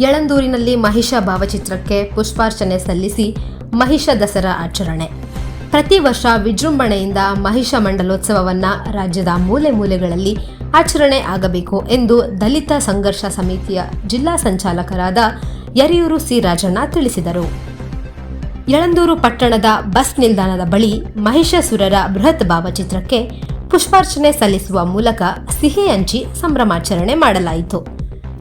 ಯಳಂದೂರಿನಲ್ಲಿ ಮಹಿಷ ಭಾವಚಿತ್ರಕ್ಕೆ ಪುಷ್ಪಾರ್ಚನೆ ಸಲ್ಲಿಸಿ ಮಹಿಷ ದಸರಾ ಆಚರಣೆ. ಪ್ರತಿ ವರ್ಷ ವಿಜೃಂಭಣೆಯಿಂದ ಮಹಿಷ ಮಂಡಲೋತ್ಸವವನ್ನು ರಾಜ್ಯದ ಮೂಲೆ ಮೂಲೆಗಳಲ್ಲಿ ಆಚರಣೆ ಆಗಬೇಕು ಎಂದು ದಲಿತ ಸಂಘರ್ಷ ಸಮಿತಿಯ ಜಿಲ್ಲಾ ಸಂಚಾಲಕರಾದ ಯರಿಯೂರು ಸಿ ರಾಜಣ್ಣ ತಿಳಿಸಿದರು. ಯಳಂದೂರು ಪಟ್ಟಣದ ಬಸ್ ನಿಲ್ದಾಣದ ಬಳಿ ಮಹಿಷಾಸುರರ ಬೃಹತ್ ಭಾವಚಿತ್ರಕ್ಕೆ ಪುಷ್ಪಾರ್ಚನೆ ಸಲ್ಲಿಸುವ ಮೂಲಕ ಸಿಹಿ ಹಂಚಿ ಸಂಭ್ರಮಾಚರಣೆ ಮಾಡಲಾಯಿತು.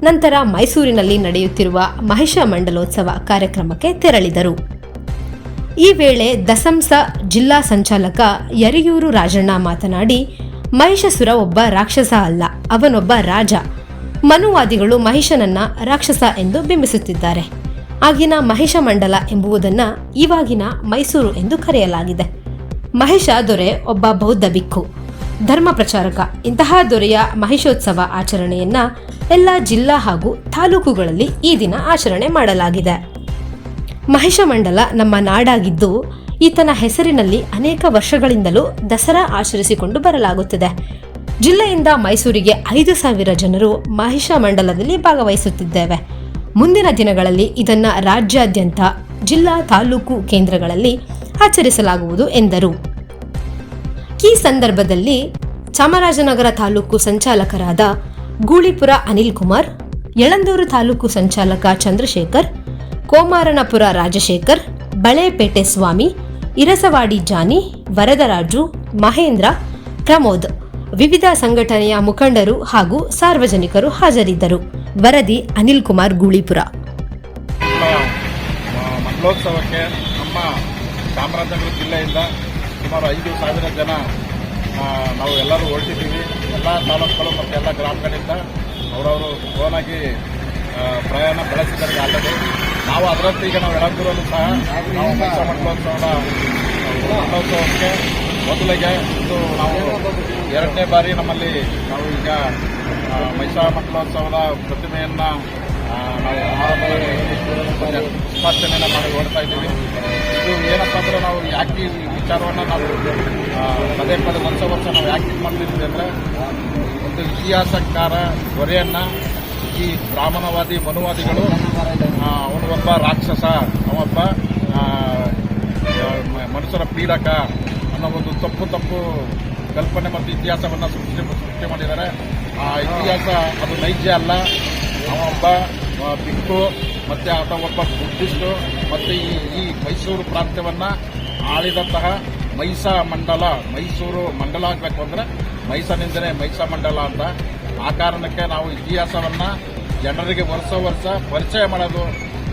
ನಂತರ ಮೈಸೂರಿನಲ್ಲಿ ನಡೆಯುತ್ತಿರುವ ಮಹಿಷ ಮಂಡಲೋತ್ಸವ ಕಾರ್ಯಕ್ರಮಕ್ಕೆ ತೆರಳಿದರು. ಈ ವೇಳೆ ದಸಂಸ ಜಿಲ್ಲಾ ಸಂಚಾಲಕ ಯರಿಯೂರು ರಾಜಣ್ಣ ಮಾತನಾಡಿ, ಮಹಿಷಾಸುರ ಒಬ್ಬ ರಾಕ್ಷಸ ಅಲ್ಲ, ಅವನೊಬ್ಬ ರಾಜ. ಮನುವಾದಿಗಳು ಮಹಿಷನನ್ನ ರಾಕ್ಷಸ ಎಂದು ಬಿಂಬಿಸುತ್ತಿದ್ದಾರೆ. ಆಗಿನ ಮಹಿಷ ಮಂಡಲ ಎಂಬುದನ್ನು ಇವಾಗಿನ ಮೈಸೂರು ಎಂದು ಕರೆಯಲಾಗಿದೆ. ಮಹಿಷ ದೊರೆ ಒಬ್ಬ ಬೌದ್ಧ ಭಿಕ್ಕು, ಧರ್ಮ ಪ್ರಚಾರಕ. ಇಂತಹ ದೊರೆಯ ಮಹಿಷೋತ್ಸವ ಆಚರಣೆಯನ್ನ ಎಲ್ಲ ಜಿಲ್ಲಾ ಹಾಗೂ ತಾಲೂಕುಗಳಲ್ಲಿ ಈ ದಿನ ಆಚರಣೆ ಮಾಡಲಾಗಿದೆ. ಮಹಿಷ ಮಂಡಲ ನಮ್ಮ ನಾಡಾಗಿದ್ದು ಈತನ ಹೆಸರಿನಲ್ಲಿ ಅನೇಕ ವರ್ಷಗಳಿಂದಲೂ ದಸರಾ ಆಚರಿಸಿಕೊಂಡು ಬರಲಾಗುತ್ತಿದೆ. ಜಿಲ್ಲೆಯಿಂದ ಮೈಸೂರಿಗೆ 5,000 ಜನರು ಮಹಿಷ ಮಂಡಲದಲ್ಲಿ ಭಾಗವಹಿಸುತ್ತಿದ್ದೇವೆ. ಮುಂದಿನ ದಿನಗಳಲ್ಲಿ ಇದನ್ನು ರಾಜ್ಯಾದ್ಯಂತ ಜಿಲ್ಲಾ ತಾಲೂಕು ಕೇಂದ್ರಗಳಲ್ಲಿ ಆಚರಿಸಲಾಗುವುದು ಎಂದರು. ಈ ಸಂದರ್ಭದಲ್ಲಿ ಚಾಮರಾಜನಗರ ತಾಲೂಕು ಸಂಚಾಲಕರಾದ ಗೂಳಿಪುರ ಅನಿಲ್ ಕುಮಾರ್, ಯಳಂದೂರು ತಾಲೂಕು ಸಂಚಾಲಕ ಚಂದ್ರಶೇಖರ್, ಕೋಮಾರನಪುರ ರಾಜಶೇಖರ್, ಬಳೆಪೇಟೆ ಸ್ವಾಮಿ, ಇರಸವಾಡಿ ಜಾನಿ, ವರದರಾಜು, ಮಹೇಂದ್ರ, ಪ್ರಮೋದ್, ವಿವಿಧ ಸಂಘಟನೆಯ ಮುಖಂಡರು ಹಾಗೂ ಸಾರ್ವಜನಿಕರು ಹಾಜರಿದ್ದರು. ವರದಿ ಅನಿಲ್ ಕುಮಾರ್, ಗೂಳಿಪುರ. ಮಂಡಲೋತ್ಸವಕ್ಕೆ ನಮ್ಮ ಚಾಮರಾಜನಗರ ಜಿಲ್ಲೆಯಿಂದ ಸುಮಾರು 5,000 ಜನ ನಾವು ಎಲ್ಲರೂ ಹೊರಟಿದ್ದೀವಿ. ಎಲ್ಲ ತಾಲೂಕುಗಳು ಮತ್ತು ಎಲ್ಲ ಗ್ರಾಮಗಳಿಂದ ಅವರವರು ಓನಾಗಿ ಪ್ರಯಾಣ ಬೆಳೆಸಿದ್ದಾರೆ. ಆಲ್ರೆಡಿ ನಾವು ಅದರಂತೆ ಈಗ ನಾವು ಯಳಂದೂರಲ್ಲೂ ಸಹ ನಾವು ಮಹಿಷ ಮಂಡಲೋತ್ಸವಕ್ಕೆ ಮೊದಲಿಗೆ ಇದು ನಾವು 2ನೇ ಬಾರಿ ನಮ್ಮಲ್ಲಿ ನಾವು ಈಗ ಮಹಿಷ ಮಂಡಲೋತ್ಸವದ ಪ್ರತಿಮೆಯನ್ನು ನಾವು ಪುಷ್ಪಾರ್ಚನೆಯನ್ನು ಮಾಡಿ ಹೊರಡ್ತಾ ಇದ್ದೀವಿ. ಇದು ಏನಪ್ಪ ಅಂದರೆ ನಾವು ಯಾಕೆ ಈ ವಿಚಾರವನ್ನು ನಾವು ಪದೇ ವರ್ಷ ನಾವು ಯಾಕೆ ಇದು ಮಾಡ್ತಿದ್ದೀವಿ ಅಂದರೆ, ಒಂದು ಇತಿಹಾಸಕಾರ ದೊರೆಯನ್ನು ಈ ಬ್ರಾಹ್ಮಣವಾದಿ ಮನುವಾದಿಗಳು ಅವನು ಒಬ್ಬ ರಾಕ್ಷಸ, ಅವನೊಬ್ಬ ಮನುಷ್ಯರ ಪೀಡಕ ಅನ್ನೋ ಒಂದು ತಪ್ಪು ಕಲ್ಪನೆ ಮತ್ತು ಇತಿಹಾಸವನ್ನು ಸೃಷ್ಟಿ ಮಾಡಿದ್ದಾರೆ. ಆ ಇತಿಹಾಸ ಅದು ನೈಜ ಅಲ್ಲ. ಅವನೊಬ್ಬ ಭಿಕ್ಕು ಮತ್ತು ಆತ ಒಬ್ಬ ಬುದ್ಧಿಸ್ಟು ಮತ್ತು ಈ ಮೈಸೂರು ಪ್ರಾಂತ್ಯವನ್ನು ಆಳಿದಂತಹ ಮೈಸೂರು ಮಂಡಲ ಆಗಬೇಕು ಅಂದರೆ ಮೈಸನಿಂದಲೇ ಮಹಿಷ ಮಂಡಲ ಅಂತ. ಆ ಕಾರಣಕ್ಕೆ ನಾವು ಇತಿಹಾಸವನ್ನು ಜನರಿಗೆ ವರ್ಷ ಪರಿಚಯ ಮಾಡೋದು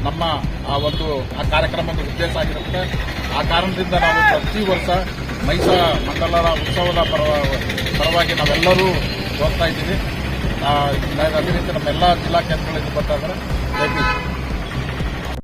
ನಮ್ಮ ಆ ಕಾರ್ಯಕ್ರಮದ ಉದ್ದೇಶ ಆಗಿರುತ್ತೆ. ಆ ಕಾರಣದಿಂದ ನಾವು ಪ್ರತಿ ವರ್ಷ ಮಹಿಷ ಮಂಡಲದ ಉತ್ಸವದ ಪರವಾಗಿ ನಾವೆಲ್ಲರೂ ಹೋಗ್ತಾ ಇದ್ದೀವಿ. ಅದೇ ರೀತಿ ನಮ್ಮೆಲ್ಲ ಜಿಲ್ಲಾ ಕೇಂದ್ರಗಳಿಂದ ಬರ್ತಾ ಇದ್ದಾರೆ.